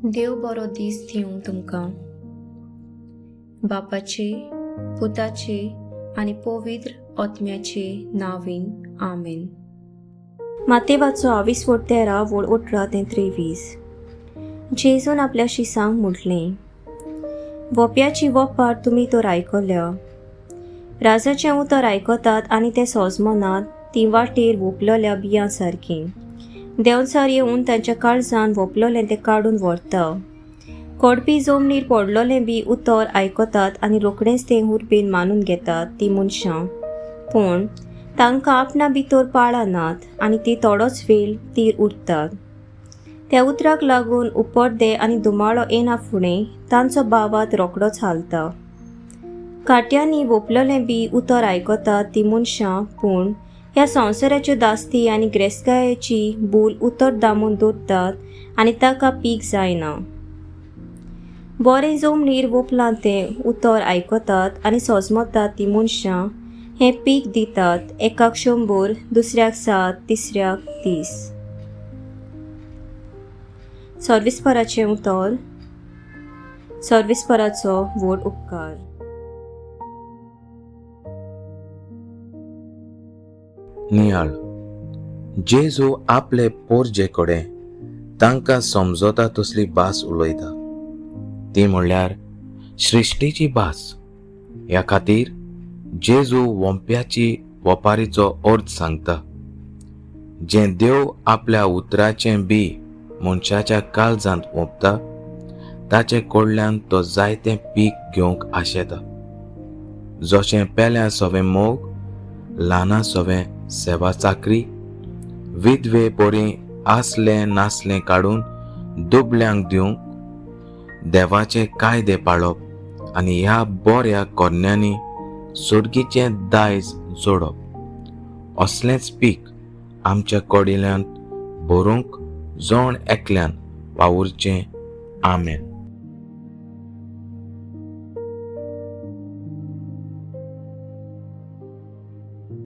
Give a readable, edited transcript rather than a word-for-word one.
देव बरो दीस दिवं तुमकां. बापाचे, पुताचे आनी पवित्र आत्म्याचे नांवीन. आमेन. मातेवाचो 20:13 वड 18 ते 23. जेजून आपल्या शिसांक म्हटलें, वोप्याची वोपार तुमी तर आयकल्या. राजाचें उतर आयकतात आनी ते सोजमनात ती वाटेर वोपलोल्या बियां सारकीं. देंवचार येवन तांच्या काळजान वोपलोलें तें काडून व्हरता. कोडपी जमनीर पडलोलें बी उतर आयकतात आनी रोखडेंच तें हुरबेन मानून घेतात तीं मनशां. पूण तांकां आपणा भितर पाळनात आनी ती थोडोच वेळ तीर उरतात. त्या उतराक लागून उपडदे आनी धुमाळो येना फुडें तांचो बावात रोखडोच हालता. काट्यांनी वोपलोलें बी उतर आयकतात तीं मनशां, पूण ह्या संवसाराच्यो दास्ती आनी ग्रेसकायेची भूल उतर दामून दवरतात आनी ताका पीक जायना. बरें जमनीर वोपलां तें उतर आयकतात आनी सोजमतात तीं मनशां हें पीक दितात, एकाक 100, दुसऱ्याक 7, तिसऱ्याक 30. सर्विस्पराचें उतर. सर्विस्पराचो व्हड उपकार. नियाळ. जेजू आपले पोरजे कडेन तांकां समजता तसली भास उलयता. ती म्हणल्यार सृश्टीची भास. ह्या खातीर जेजू वोंप्याची वोपारीचो अर्थ सांगता. जें देव आपल्या उतराचें बी मनशाच्या काळजांत वोंपता, ताचे कडल्यान तो जायतें पीक घेवंक आशेता. जशें पेल्या सोवें मोग, ल्हाना सोवें सेवा चाकरी, विधवे पोरी आसलें नासलें काडून दुबल्यांक दिवंक, देवाचे कायदे पाळप आनी ह्या बऱ्या कोन्यांनी सुडगीचें दायज जोडप, असलेंच पीक आमच्या कोडिल्यांत भरूंक जण एकल्यान वावुरचें. आमेन.